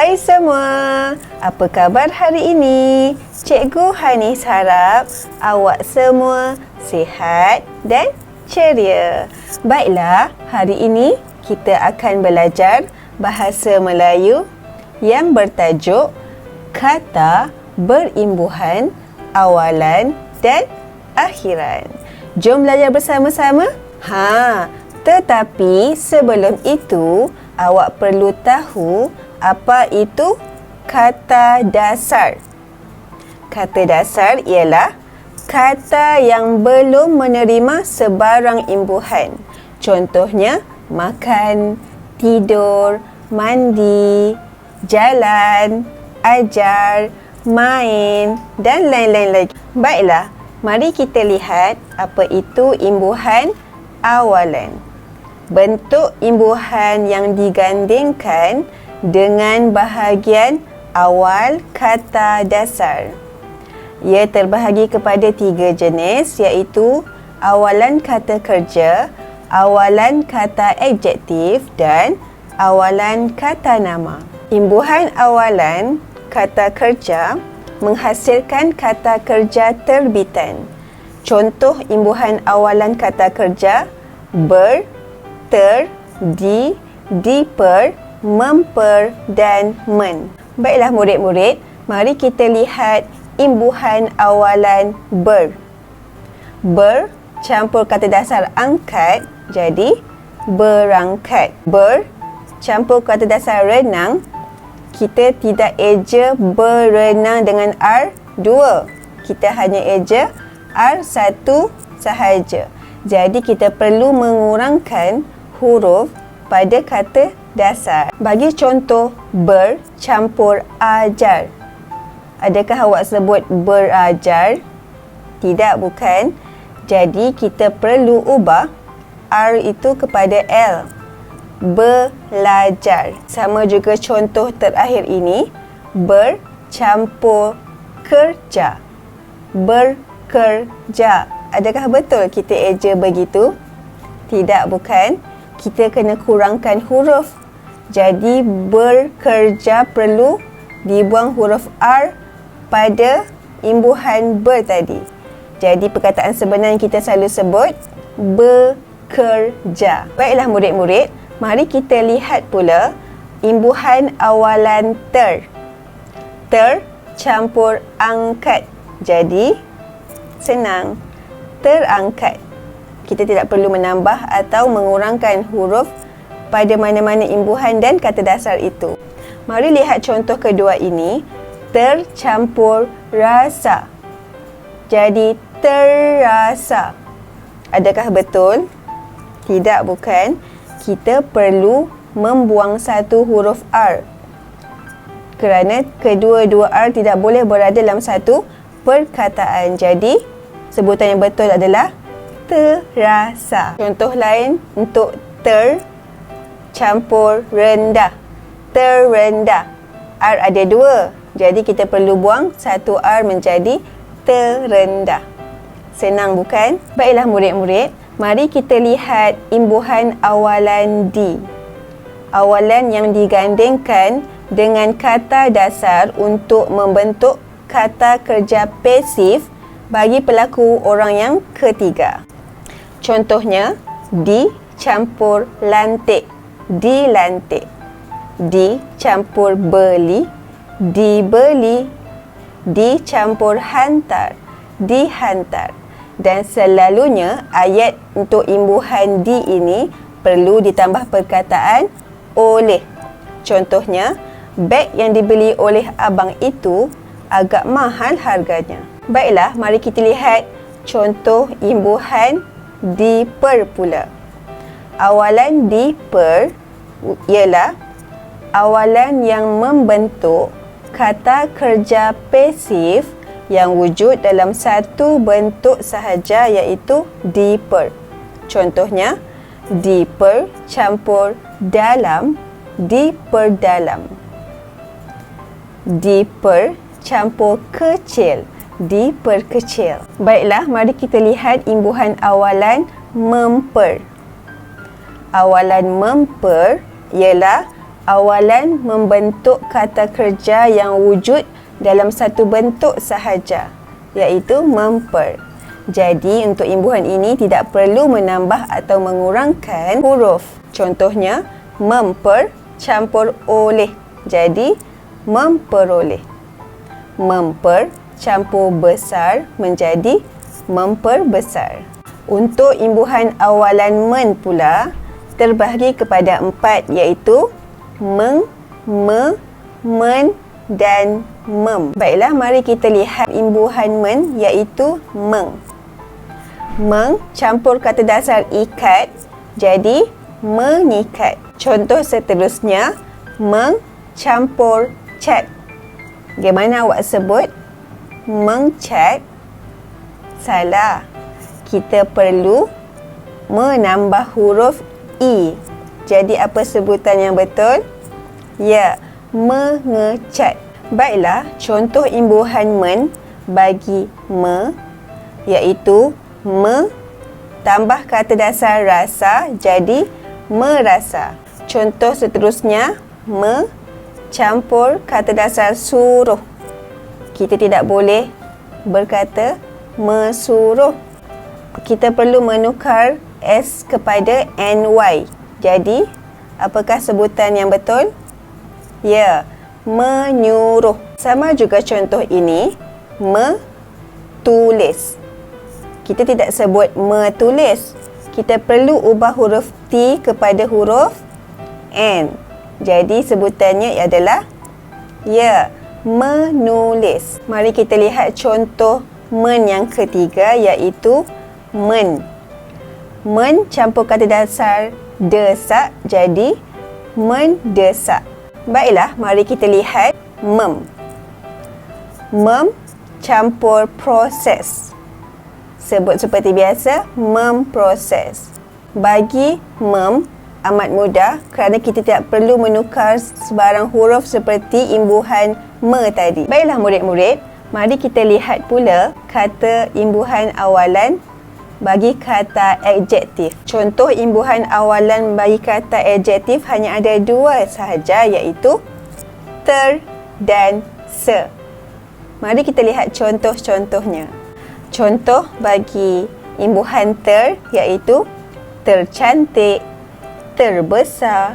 Hai semua, apa khabar hari ini? Cikgu Hanis harap awak semua sihat dan ceria. Baiklah, hari ini kita akan belajar bahasa Melayu yang bertajuk kata berimbuhan awalan dan akhiran. Jom belajar bersama-sama? Tetapi sebelum itu, awak perlu tahu apa itu kata dasar. Kata dasar ialah kata yang belum menerima sebarang imbuhan. Contohnya, makan, tidur, mandi, jalan, ajar, main dan lain-lain lagi. Baiklah, mari kita lihat apa itu imbuhan awalan. Bentuk imbuhan yang digandingkan dengan bahagian awal kata dasar. Ia terbahagi kepada 3 jenis, iaitu awalan kata kerja, awalan kata adjektif dan awalan kata nama. Imbuhan awalan kata kerja menghasilkan kata kerja terbitan. Contoh imbuhan awalan kata kerja: ber, ter, di, diper, memper dan men. Baiklah murid-murid, mari kita lihat imbuhan awalan ber. Ber campur kata dasar angkat, jadi berangkat. Ber campur kata dasar renang, kita tidak eja berenang dengan R2. Kita hanya eja R1 sahaja. Jadi kita perlu mengurangkan huruf pada kata dasar. Bagi contoh, ber campur ajar. Adakah awak sebut berajar? Tidak, bukan. Jadi kita perlu ubah R itu kepada L. Belajar. Sama juga contoh terakhir ini, ber campur kerja. Berkerja. Adakah betul kita eja begitu? Tidak, bukan. Kita kena kurangkan huruf. Jadi berkerja perlu dibuang huruf R pada imbuhan ber tadi. Jadi perkataan sebenar yang kita selalu sebut bekerja. Baiklah murid-murid, mari kita lihat pula imbuhan awalan ter. Ter campur angkat. Jadi senang, terangkat. Kita tidak perlu menambah atau mengurangkan huruf pada mana-mana imbuhan dan kata dasar itu. Mari lihat contoh kedua ini, tercampur rasa. Jadi terasa. Adakah betul? Tidak, bukan. Kita perlu membuang satu huruf R. Kerana kedua-dua R tidak boleh berada dalam satu perkataan. Jadi sebutan yang betul adalah terasa. Contoh lain untuk ter campur rendah. Terendah. R ada 2. Jadi kita perlu buang satu R menjadi terendah. Senang, bukan? Baiklah murid-murid, mari kita lihat imbuhan awalan di. Awalan yang digandingkan dengan kata dasar untuk membentuk kata kerja pasif bagi pelaku orang yang ketiga. Contohnya, di campur lantik, dilantik. Di campur beli, dibeli. Di campur hantar, dihantar. Dan selalunya ayat untuk imbuhan di ini perlu ditambah perkataan oleh. Contohnya, beg yang dibeli oleh abang itu agak mahal harganya. Baiklah, mari kita lihat contoh imbuhan diper pula. Awalan diper ialah awalan yang membentuk kata kerja pasif yang wujud dalam satu bentuk sahaja, iaitu diper. Contohnya, diper campur dalam, diperdalam. Diper campur kecil, diperkecil. Baiklah, mari kita lihat imbuhan awalan memper. Awalan memper ialah awalan membentuk kata kerja yang wujud dalam satu bentuk sahaja, iaitu memper. Jadi untuk imbuhan ini tidak perlu menambah atau mengurangkan huruf. Contohnya, memper campur oleh. Jadi, memperoleh. Memper campur besar menjadi memperbesar. Untuk imbuhan awalan men pula, terbahagi kepada 4, iaitu meng, me, men dan mem. Baiklah, mari kita lihat imbuhan men, iaitu meng. Meng campur kata dasar ikat, jadi mengikat. Contoh seterusnya, meng campur cat. Bagaimana awak sebut? Mengcat? Salah. Kita perlu menambah huruf I. Jadi apa sebutan yang betul? Ya, mengecat. Baiklah, contoh imbuhan men bagi me, iaitu me tambah kata dasar rasa, jadi merasa. Contoh seterusnya, me campur kata dasar suruh. Kita tidak boleh berkata mesuruh. Kita perlu menukar S kepada NY. Jadi, apakah sebutan yang betul? Ya, menyuruh. Sama juga contoh ini, metulis. Kita tidak sebut metulis. Kita perlu ubah huruf T kepada huruf N. Jadi sebutannya adalah ya, menulis. Mari kita lihat contoh men yang ketiga, iaitu men. Men campur kata dasar desak, jadi mendesak. Baiklah, mari kita lihat mem. Mem campur proses. Sebut seperti biasa, memproses. Bagi mem amat mudah kerana kita tidak perlu menukar sebarang huruf seperti imbuhan me tadi. Baiklah murid-murid, mari kita lihat pula kata imbuhan awalan bagi kata adjektif. Contoh imbuhan awalan bagi kata adjektif hanya ada 2 sahaja, iaitu ter dan se. Mari kita lihat contoh-contohnya. Contoh bagi imbuhan ter, iaitu tercantik, terbesar,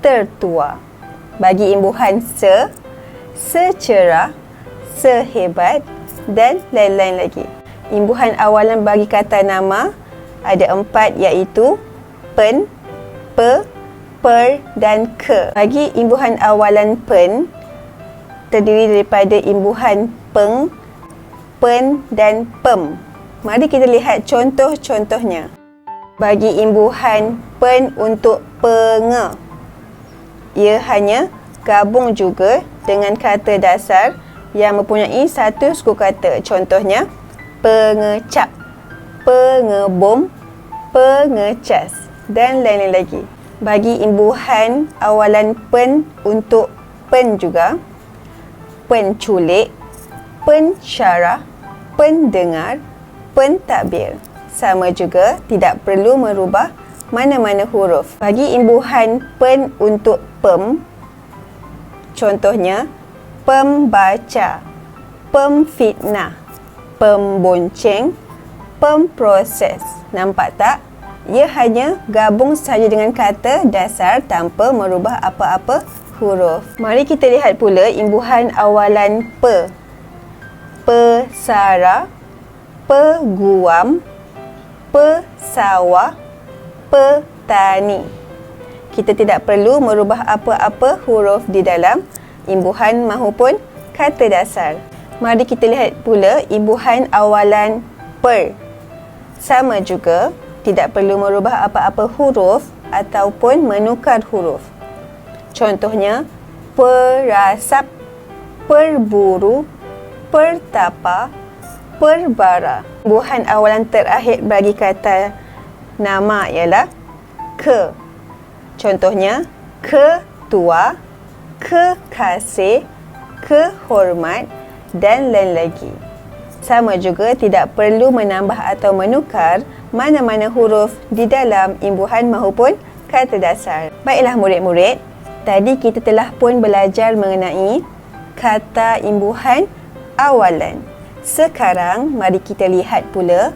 tertua. Bagi imbuhan se, secerah, sehebat dan lain-lain lagi. Imbuhan awalan bagi kata nama ada 4, iaitu pen, pe, per dan ke. Bagi imbuhan awalan pen, terdiri daripada imbuhan peng, pen dan pem. Mari kita lihat contoh-contohnya. Bagi imbuhan pen untuk penge, ia hanya gabung juga dengan kata dasar yang mempunyai satu suku kata. Contohnya, pengecap, pengebom, pengecas dan lain-lain lagi. Bagi imbuhan awalan pen untuk pen juga, penculik, pensyarah, pendengar, pentadbir. Sama juga, tidak perlu merubah mana-mana huruf. Bagi imbuhan pen untuk pem, contohnya pembaca, pemfitnah, pembonceng, pemproses. Nampak tak? Ia hanya gabung sahaja dengan kata dasar tanpa merubah apa-apa huruf. Mari kita lihat pula imbuhan awalan pe. Pesara, peguam, pesawah, petani. Kita tidak perlu merubah apa-apa huruf di dalam imbuhan mahupun kata dasar. Mari kita lihat pula imbuhan awalan per. Sama juga, tidak perlu merubah apa-apa huruf ataupun menukar huruf. Contohnya, perasap, perburu, pertapa, perbara. Imbuhan awalan terakhir bagi kata nama ialah ke. Contohnya, ketua, kekasih, kehormat dan lain lagi. Sama juga, tidak perlu menambah atau menukar mana-mana huruf di dalam imbuhan mahupun kata dasar. Baiklah murid-murid, Tadi kita telah pun belajar mengenai kata imbuhan awalan. Sekarang mari kita lihat pula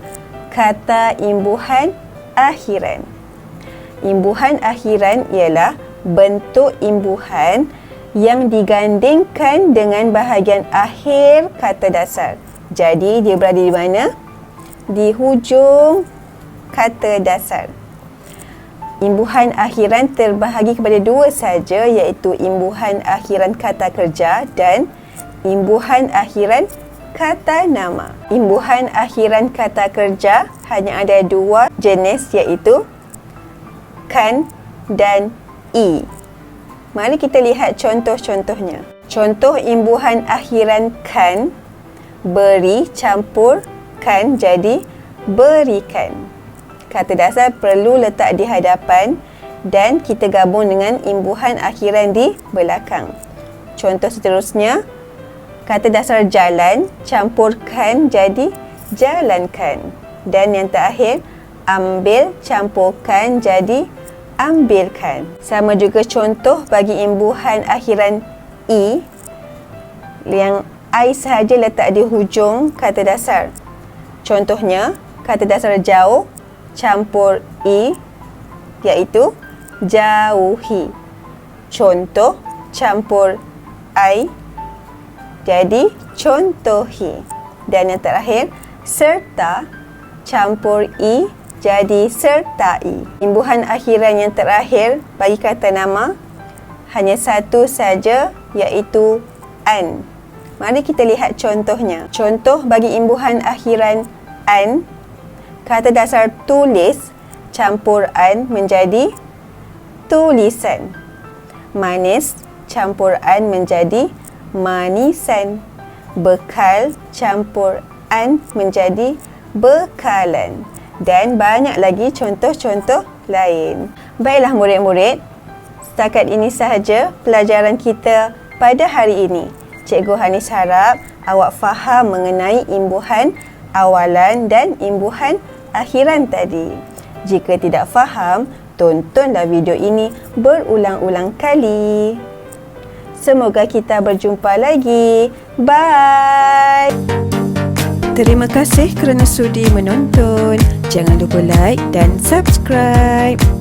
kata imbuhan akhiran. Imbuhan akhiran ialah bentuk imbuhan yang digandingkan dengan bahagian akhir kata dasar. Jadi dia berada di mana? Di hujung kata dasar. Imbuhan akhiran terbahagi kepada dua saja, iaitu imbuhan akhiran kata kerja dan imbuhan akhiran kata nama. Imbuhan akhiran kata kerja hanya ada dua jenis, iaitu kan dan i. Mari kita lihat contoh-contohnya. Contoh imbuhan akhiran kan, beri campur kan jadi berikan. Kata dasar perlu letak di hadapan dan kita gabung dengan imbuhan akhiran di belakang. Contoh seterusnya, kata dasar jalan campurkan jadi jalankan. Dan yang terakhir, ambil campurkan jadi ambilkan. Sama juga contoh bagi imbuhan akhiran i, yang I sahaja letak di hujung kata dasar. Contohnya, kata dasar jauh campur i, iaitu jauhi. Contoh campur I jadi contohi. Dan yang terakhir, serta campur i jadi sertai. Imbuhan akhiran yang terakhir bagi kata nama hanya satu saja, iaitu an. Mari kita lihat contohnya. Contoh bagi imbuhan akhiran an, kata dasar tulis campur an menjadi tulisan. Manis campur an menjadi manisan. Bekal campur an menjadi bekalan. Dan banyak lagi contoh-contoh lain. Baiklah murid-murid, setakat ini sahaja pelajaran kita pada hari ini. Cikgu Hanis harap awak faham mengenai imbuhan awalan dan imbuhan akhiran tadi. Jika tidak faham, tontonlah video ini berulang-ulang kali. Semoga kita berjumpa lagi. Bye! Terima kasih kerana sudi menonton. Jangan lupa like dan subscribe.